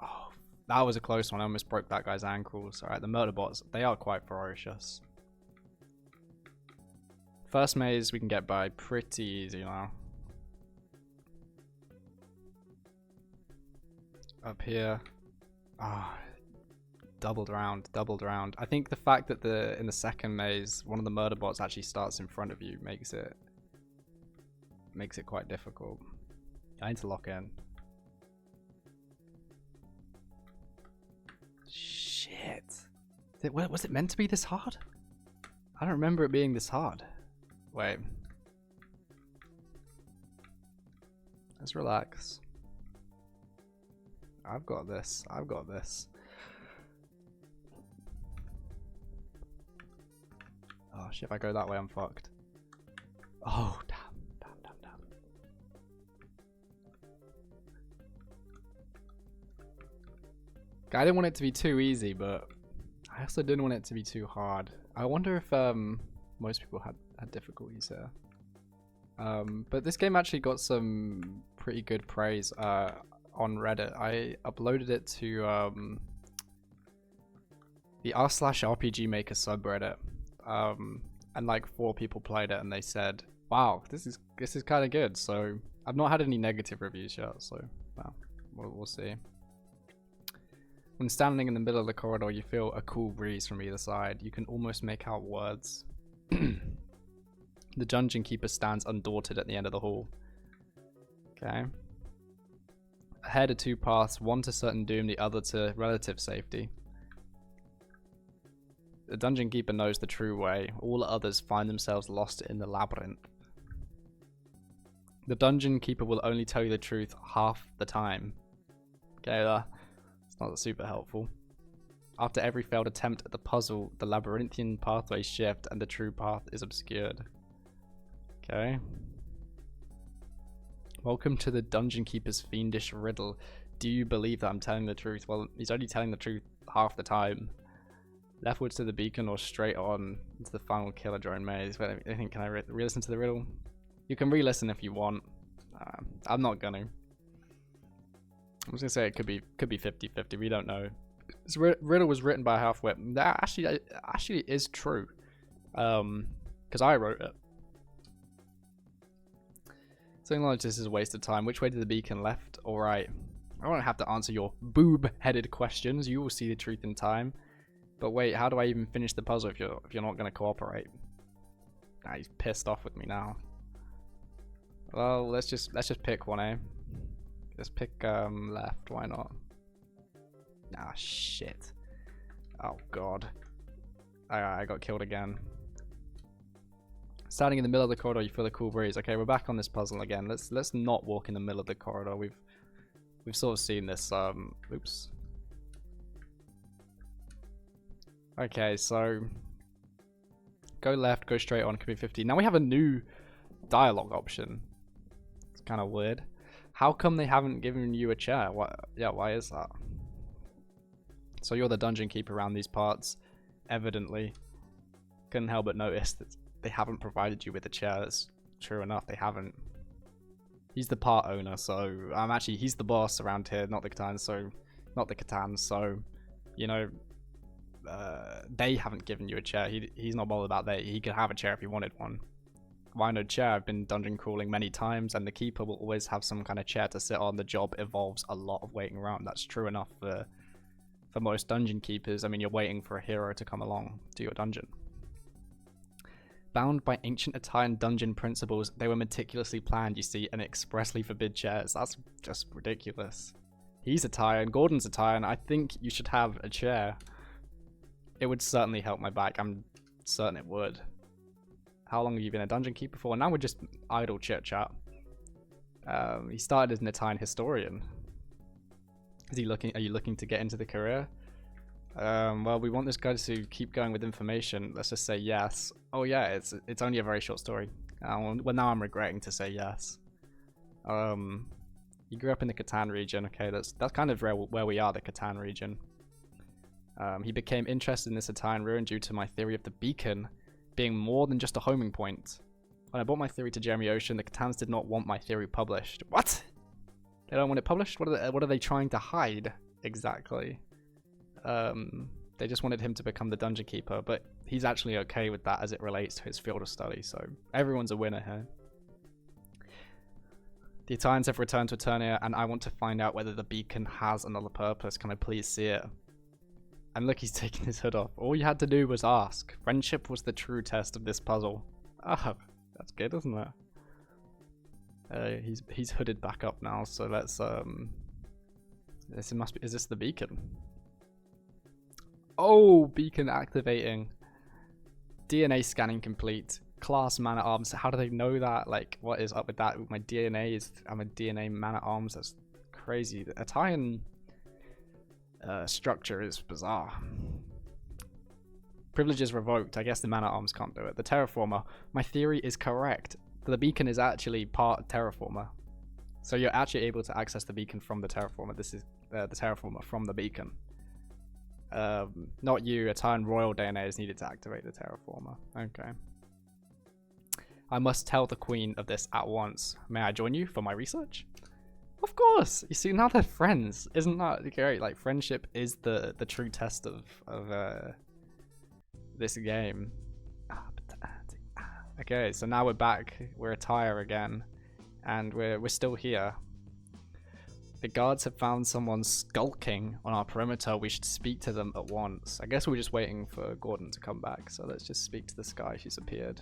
Oh, that was a close one. I almost broke that guy's ankles. Alright, the murder bots, they are quite ferocious. First maze we can get by pretty easy now. Up here. Ah, doubled round. I think the fact that in the second maze one of the murder bots actually starts in front of you makes it quite difficult. I need to lock in. Shit. Was it meant to be this hard? I don't remember it being this hard. Wait. Let's relax. I've got this. Oh shit, if I go that way I'm fucked. Oh, damn. I didn't want it to be too easy, but I also didn't want it to be too hard. I wonder if most people had difficulties here. But this game actually got some pretty good praise on Reddit. I uploaded it to the r/RPGMaker subreddit, and like 4 people played it and they said, wow, this is kind of good. So I've not had any negative reviews yet, so well, we'll see. When standing in the middle of the corridor, you feel a cool breeze from either side. You can almost make out words. The dungeon keeper stands undaunted at the end of the hall. Okay. Ahead are 2 paths, one to certain doom, the other to relative safety. The dungeon keeper knows the true way. All others find themselves lost in the labyrinth. The dungeon keeper will only tell you the truth half the time. Okay, it's not super helpful. After every failed attempt at the puzzle, the labyrinthian pathways shift and the true path is obscured. Okay. Welcome to the dungeon keeper's fiendish riddle. Do you believe that I'm telling the truth? Well, he's only telling the truth half the time. Leftwards to the beacon or straight on into the final killer drone maze. Wait, I think, can I re-listen to the riddle? You can re-listen if you want. I'm not gonna. I was gonna say it could be 50-50. We don't know. This riddle was written by a half-wit. That actually is true. Because I wrote it. So acknowledge this is a waste of time. Which way did the beacon, left or right? I won't have to answer your boob-headed questions. You will see the truth in time. But wait, how do I even finish the puzzle if you're not going to cooperate? Nah, he's pissed off with me now. Well, let's just pick one, eh? Let's pick left. Why not? Ah, shit. Oh god. I got killed again. Standing in the middle of the corridor, you feel a cool breeze. Okay, we're back on this puzzle again. Let's not walk in the middle of the corridor. We've sort of seen this. Oops. Okay, so go left, go straight on. Could be 50. Now we have a new dialogue option. It's kind of weird. How come they haven't given you a chair? What? Yeah, why is that? So you're the dungeon keeper around these parts, evidently. Couldn't help but notice that they haven't provided you with a chair. That's true enough, they haven't. He's the part owner, so he's the boss around here, not the Catan, so you know, they haven't given you a chair. He's not bothered about that. He could have a chair if he wanted one. Rhino chair. I've been dungeon crawling many times, and the keeper will always have some kind of chair to sit on. The job involves a lot of waiting around. That's true enough for most dungeon keepers. I mean, you're waiting for a hero to come along to your dungeon. Bound by ancient Atayan dungeon principles, they were meticulously planned, you see, and expressly forbid chairs. That's just ridiculous. He's Atayan, Gordon's Atayan. I think you should have a chair. It would certainly help my back. I'm certain it would. How long have you been a dungeon keeper for? Now we're just idle chit chat. He started as an Atayan historian. Are you looking to get into the career? Well, we want this guy to keep going with information. Let's just say yes. Oh yeah, it's only a very short story. Well, now I'm regretting to say yes. You grew up in the Catan region. Okay, that's kind of where we are, the Catan region. He became interested in this Atayan ruin due to my theory of the beacon being more than just a homing point. When I brought my theory to Jeremy Ocean, the Catans did not want my theory published. What? They don't want it published? What are they trying to hide exactly? They just wanted him to become the dungeon keeper, but he's actually okay with that as it relates to his field of study, so everyone's a winner here. The Atayans have returned to Eternia, and I want to find out whether the beacon has another purpose. Can I please see it? And look, he's taking his hood off. All you had to do was ask. Friendship was the true test of this puzzle. Oh, that's good, isn't it? He's hooded back up now, so let's is this the beacon? Oh, beacon activating. DNA scanning complete. Class man at arms. How do they know that? Like, what is up with that? My DNA is I'm a DNA man at arms. That's crazy. The Atayan structure is bizarre. Privileges revoked. I guess the man at arms can't do it. The terraformer. My theory is correct. The beacon is actually part terraformer. So you're actually able to access the beacon from the terraformer. This is the terraformer from the beacon. Not you. Atayan royal DNA is needed to activate the terraformer. Okay. I must tell the queen of this at once. May I join you for my research? Of course. You see, now they're friends. Isn't that great? Like, friendship is the true test of this game. Okay, so now we're back. We're ATAYA again, and we're still here. The guards have found someone skulking on our perimeter. We should speak to them at once. I guess we're just waiting for Gordon to come back, so let's just speak to this guy. She's appeared.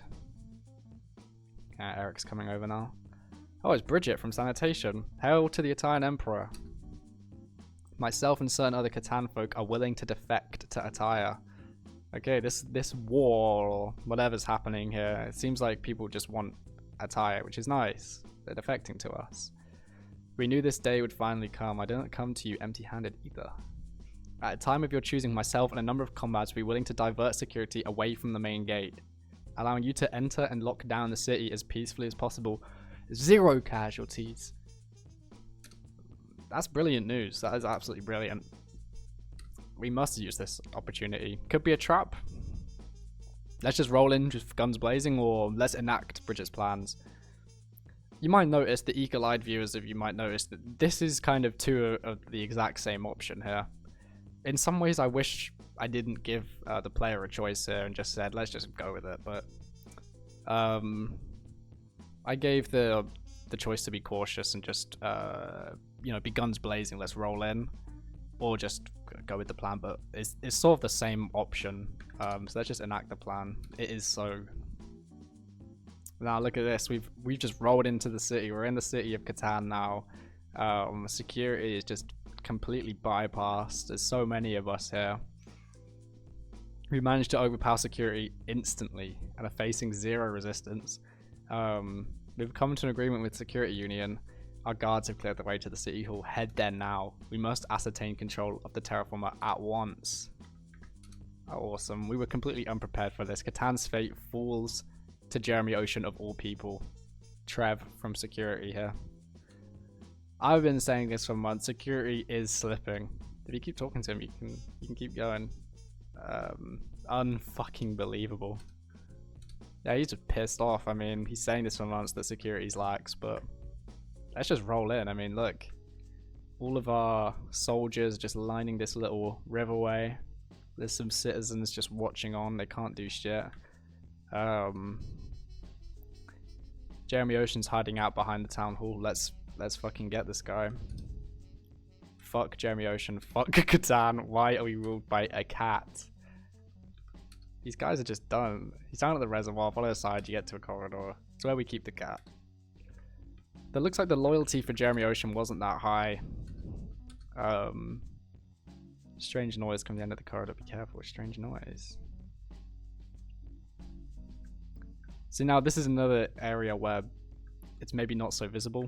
Eric's coming over now. Oh, it's Bridget from Sanitation. Hail to the Atayan Emperor. Myself and certain other Catan folk are willing to defect to ATAYA. Okay, this war or whatever's happening here, it seems like people just want ATAYA, which is nice. They're defecting to us. We knew this day would finally come. I didn't come to you empty-handed either. At a time of your choosing, myself and a number of comrades will be willing to divert security away from the main gate, allowing you to enter and lock down the city as peacefully as possible. 0 casualties. That's brilliant news. That is absolutely brilliant. We must use this opportunity. Could be a trap. Let's just roll in, just guns blazing, or let's enact Bridget's plans. You might notice, the eagle-eyed viewers of you might notice, that this is kind of two of the exact same option here. In some ways, I wish I didn't give the player a choice here and just said, let's just go with it, but I gave the choice to be cautious and just, you know, be guns blazing, let's roll in, or just go with the plan, but it's sort of the same option, so let's just enact the plan. It is so... Now look at this, we've just rolled into the city. We're in the city of Catan now. Security is just completely bypassed. There's so many of us here. We managed to overpower security instantly and are facing 0 resistance. We've come to an agreement with Security Union. Our guards have cleared the way to the city hall. Head there now. We must ascertain control of the terraformer at once. Oh, awesome. We were completely unprepared for this. Catan's fate falls to Jeremy Ocean of all people. Trev from Security here. I've been saying this for months. Security is slipping. If you keep talking to him, you can keep going. Unfucking believable. Yeah, he's just pissed off. I mean, he's saying this for months that security's lax, but let's just roll in. I mean, look, all of our soldiers just lining this little riverway. There's some citizens just watching on. They can't do shit. Jeremy Ocean's hiding out behind the town hall. Let's fucking get this guy. Fuck Jeremy Ocean. Fuck Catan. Why are we ruled by a cat? These guys are just done. He's down at the reservoir. Follow the side. You get to a corridor. It's where we keep the cat. That looks like the loyalty for Jeremy Ocean wasn't that high. Strange noise from the end of the corridor. Be careful with strange noise. See, now this is another area where it's maybe not so visible.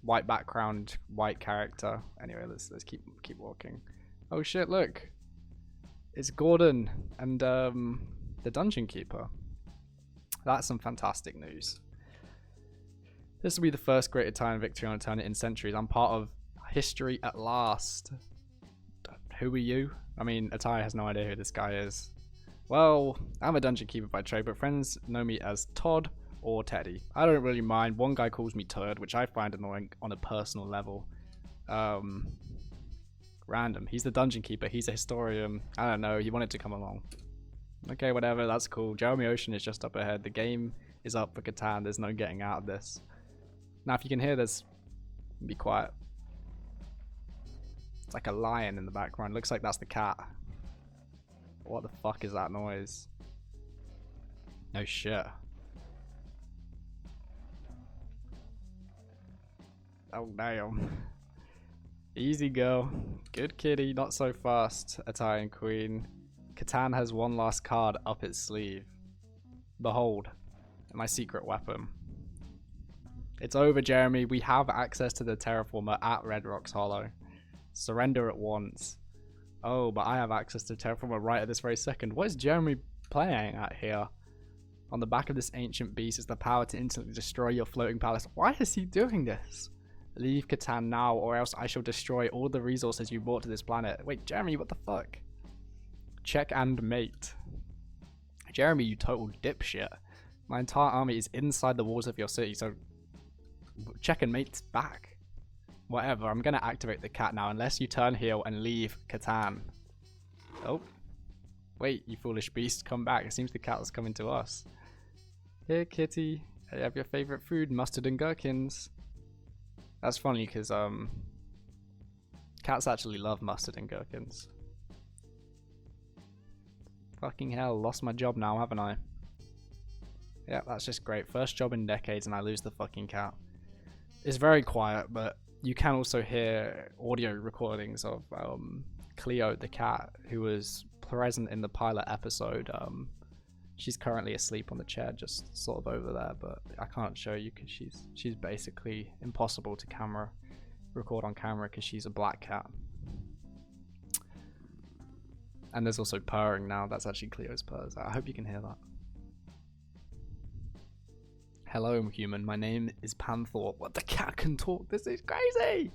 White background, white character. Anyway, let's keep walking. Oh shit! Look, it's Gordon and the Dungeon Keeper. That's some fantastic news. This will be the first great Italian victory on Eternity in centuries. I'm part of history at last. Who are you? I mean, ATAYA has no idea who this guy is. Well, I'm a Dungeon Keeper by trade, but friends know me as Todd or Teddy. I don't really mind. One guy calls me Turd, which I find annoying on a personal level. Random. He's the Dungeon Keeper. He's a historian. I don't know. He wanted to come along. Okay, whatever. That's cool. Jeremy Ocean is just up ahead. The game is up for Catan. There's no getting out of this. Now, if you can hear this, be quiet. It's like a lion in the background. Looks like that's the cat. What the fuck is that noise? No shit. Oh damn. Easy go. Good kitty, not so fast, Italian queen. Catan has one last card up its sleeve. Behold, my secret weapon. It's over, Jeremy. We have access to the terraformer at Red Rocks Hollow. Surrender at once. Oh, but I have access to terraformer right at this very second. What is Jeremy playing at here? On the back of this ancient beast is the power to instantly destroy your floating palace. Why is he doing this? Leave Catan now, or else I shall destroy all the resources you brought to this planet. Wait, Jeremy, what the fuck? Check and mate. Jeremy, you total dipshit. My entire army is inside the walls of your city, so check and mate's back. Whatever, I'm gonna activate the cat now unless you turn heel and leave Catan. Oh. Wait, you foolish beast, come back. It seems the cat is coming to us. Here, kitty. I have your favorite food, mustard and gherkins. That's funny because cats actually love mustard and gherkins. Fucking hell, lost my job now, haven't I? Yeah, that's just great. First job in decades and I lose the fucking cat. It's very quiet, but you can also hear audio recordings of Cleo the cat, who was present in the pilot episode. She's currently asleep on the chair, just sort of over there, but I can't show you because she's basically impossible to record on camera because she's a black cat. And there's also purring now. That's actually Cleo's purrs. I hope you can hear that. Hello, human. My name is Panther. What, the cat can talk? This is crazy!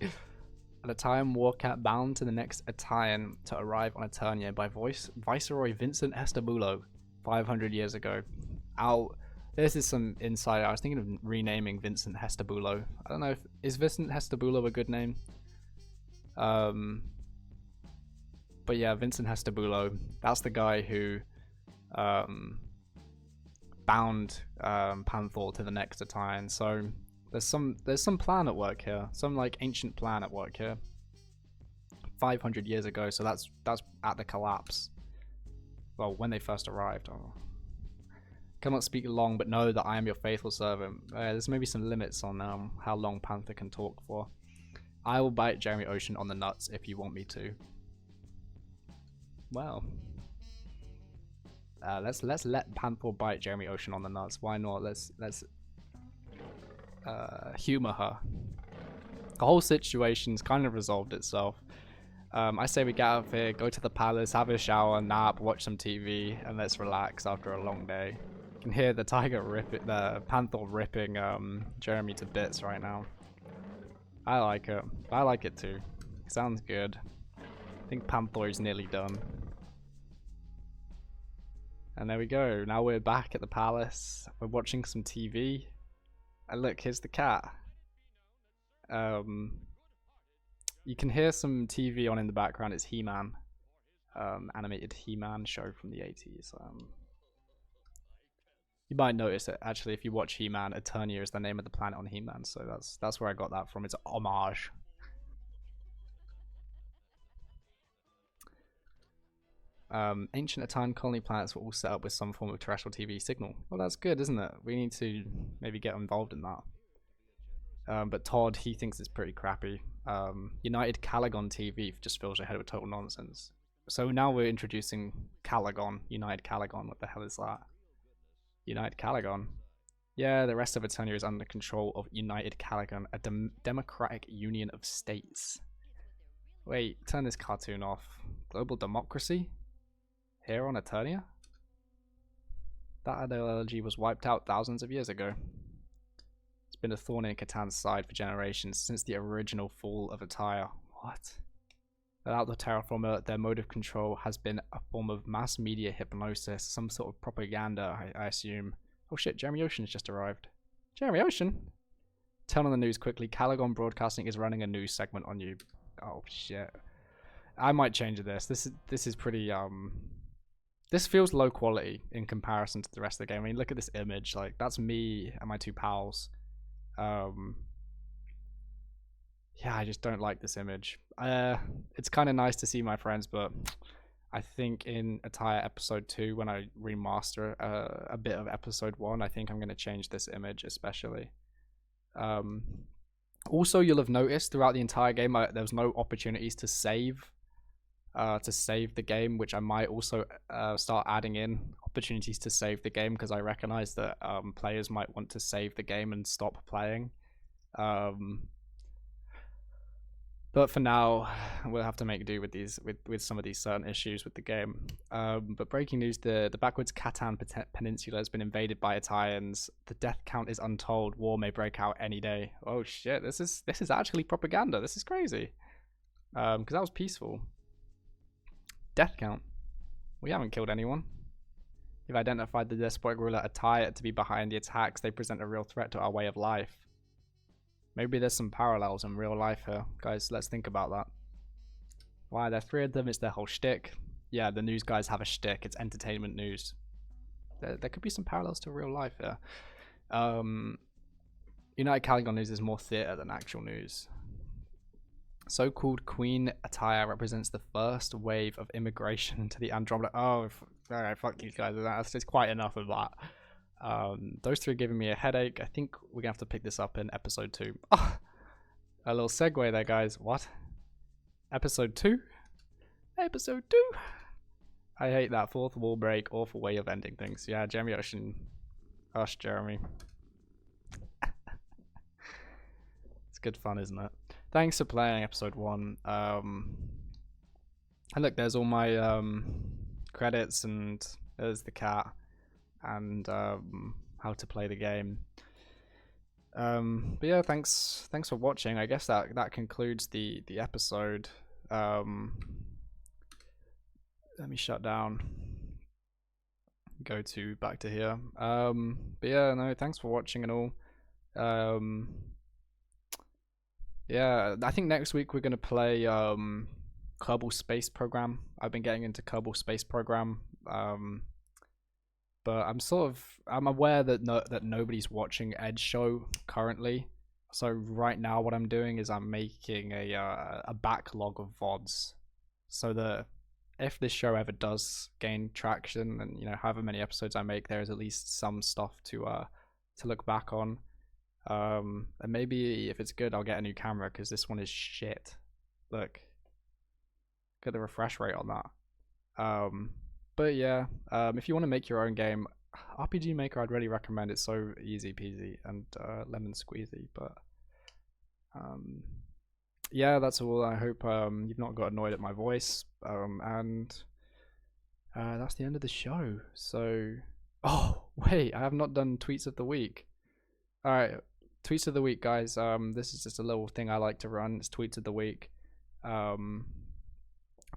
At a time, Warcat bound to the next Italian to arrive on Eternia by Viceroy Vincent Estabulo 500 years ago. This is some insight. I was thinking of renaming Vincent Hestabulo. I don't know if is Vincent Hestabulo a good name. But yeah, Vincent Hestabulo. That's the guy who bound Panther to the next Italian. So there's some plan at work here. Some like ancient plan at work here. 500 years ago. So that's at the collapse. Well, when they first arrived. Oh. Cannot speak long, but know that I am your faithful servant. There's maybe some limits on how long Panther can talk for. I will bite Jeremy Ocean on the nuts if you want me to. Well, let's let Panther bite Jeremy Ocean on the nuts. Why not? Let's humor her. The whole situation's kind of resolved itself. I say we get out of here, go to the palace, have a shower, nap, watch some TV, and let's relax after a long day. You can hear the the Panther ripping Jeremy to bits right now. I like it. I like it too. Sounds good. I think Panther is nearly done. And there we go. Now we're back at the palace. We're watching some TV. And look, here's the cat. You can hear some TV on in the background. It's He-Man. Animated He-Man show from the 80s. You might notice that actually if you watch He-Man, Eternia is the name of the planet on He-Man, so that's where I got that from. It's a homage. Ancient Atayan colony planets were all set up with some form of terrestrial TV signal. Well, that's good, isn't it? We need to maybe get involved in that. But Todd, he thinks it's pretty crappy. United Calagon TV just feels ahead of total nonsense. So now we're introducing Calagon, United Calagon. What the hell is that? United Calagon. Yeah, the rest of Eternia is under control of United Calagon, a democratic union of states. Wait, turn this cartoon off. Global democracy? Here on Eternia? That ideology was wiped out thousands of years ago. It's been a thorn in Catan's side for generations, since the original fall of ATAYA. What? Without the terraformer, their mode of control has been a form of mass media hypnosis, some sort of propaganda, I assume. Oh shit, Jeremy Ocean's just arrived. Jeremy Ocean? Turn on the news quickly. Calagon Broadcasting is running a news segment on you. Oh shit. I might change this. This is pretty this feels low quality in comparison to the rest of the game. I mean, look at this image. Like, that's me and my two pals. Yeah, I just don't like this image. It's kind of nice to see my friends, but I think in ATAYA episode 2, when I remaster a bit of episode 1, I think I'm going to change this image especially. Also, you'll have noticed throughout the entire game there was no opportunities to save the game, which I might also start adding in opportunities to save the game, because I recognize that players might want to save the game and stop playing. But for now, we'll have to make do with these with some of these certain issues with the game. But breaking news: the backwards Catan Peninsula has been invaded by Atayans. The death count is untold. War may break out any day. Oh shit! This is actually propaganda. This is crazy. Because that was peaceful. Death count. We haven't killed anyone. We've identified the despotic ruler ATAYA to be behind the attacks. They present a real threat to our way of life. Maybe there's some parallels in real life here. Guys, let's think about that. Why, there are 3 of them, it's their whole shtick. Yeah, the news guys have a shtick, it's entertainment news. There could be some parallels to real life here. United Calagon news is more theatre than actual news. So-called Queen ATAYA represents the first wave of immigration into the Andromeda. Oh, alright, fuck these guys. That's just quite enough of that. Those 3 are giving me a headache. I think we're gonna have to pick this up in episode 2. Oh, a little segue there, guys. What? Episode 2? Episode 2? I hate that 4th wall break, awful way of ending things. Yeah, Jeremy Ocean. Gosh, Jeremy. It's good fun, isn't it? Thanks for playing episode 1. And look, there's all my credits, and there's the cat, and how to play the game. But yeah, thanks for watching. I guess that concludes the episode. Let me shut down, go back to here. But yeah, no, thanks for watching and all. Yeah, I think next week we're gonna play Kerbal Space Program. I've been getting into Kerbal Space Program, but I'm aware that nobody's watching Ed's show currently. So right now, what I'm doing is I'm making a backlog of VODs, so that if this show ever does gain traction, and however many episodes I make, there is at least some stuff to look back on. And maybe if it's good, I'll get a new camera, because this one is shit. Look at the refresh rate on that. But yeah, if you want to make your own game, RPGMaker, I'd really recommend. It's so easy peasy and lemon squeezy. But yeah, that's all. I hope you've not got annoyed at my voice. And that's the end of the show. So, oh wait, I have not done tweets of the week. All right, tweets of the week, guys. This is just a little thing I like to run. It's tweets of the week.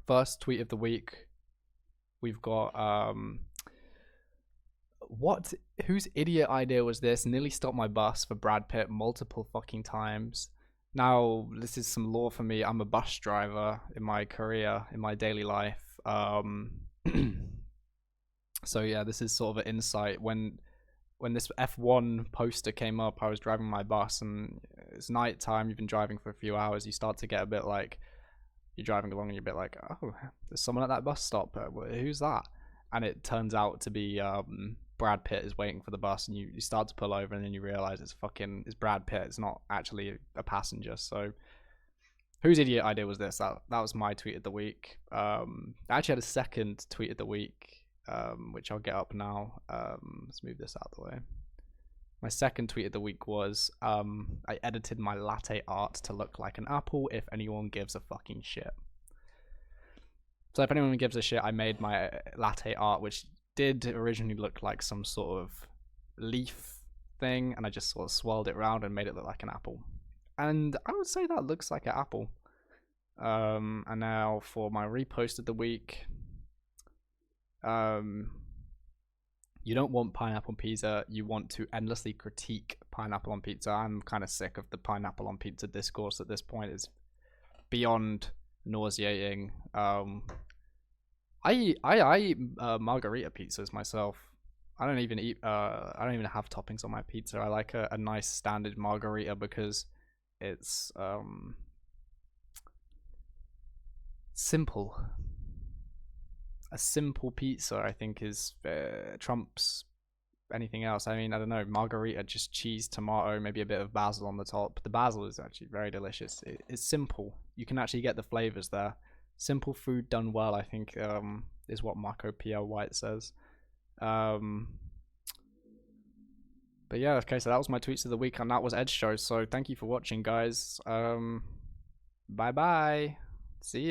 First tweet of the week, we've got whose idiot idea was this? Nearly stopped my bus for Brad Pitt multiple fucking times. Now, this is some lore for me. I'm a bus driver in my career, in my daily life. So yeah, this is sort of an insight. When when this F1 poster came up, I was driving my bus, and it's night time. You've been driving for a few hours. You start to get a bit like, you're driving along and you're a bit like, oh, there's someone at that bus stop. Who's that? And it turns out to be Brad Pitt is waiting for the bus, and you start to pull over, and then you realize it's Brad Pitt. It's not actually a passenger. So whose idiot idea was this? That was my tweet of the week. I actually had a second tweet of the week, which I'll get up now. Let's move this out of the way. My second tweet of the week was I edited my latte art to look like an apple, if anyone gives a fucking shit. So if anyone gives a shit, I made my latte art, which did originally look like some sort of leaf thing, and I just sort of swirled it around and made it look like an apple. And I would say that looks like an apple. And now for my repost of the week. You don't want pineapple pizza, you want to endlessly critique pineapple on pizza. I'm kind of sick of the pineapple on pizza discourse at this point. It's beyond nauseating. I eat margarita pizzas myself. I don't even have toppings on my pizza. I like a nice standard margarita because it's simple. A simple pizza, I think, is trumps anything else. I mean, I don't know, margarita, just cheese, tomato, maybe a bit of basil on the top. The basil is actually very delicious. It's simple. You can actually get the flavors there. Simple food done well, I think, is what Marco Pierre White says. But yeah, okay, so that was my tweets of the week, and that was Ed's show. So thank you for watching, guys. Bye bye. See ya.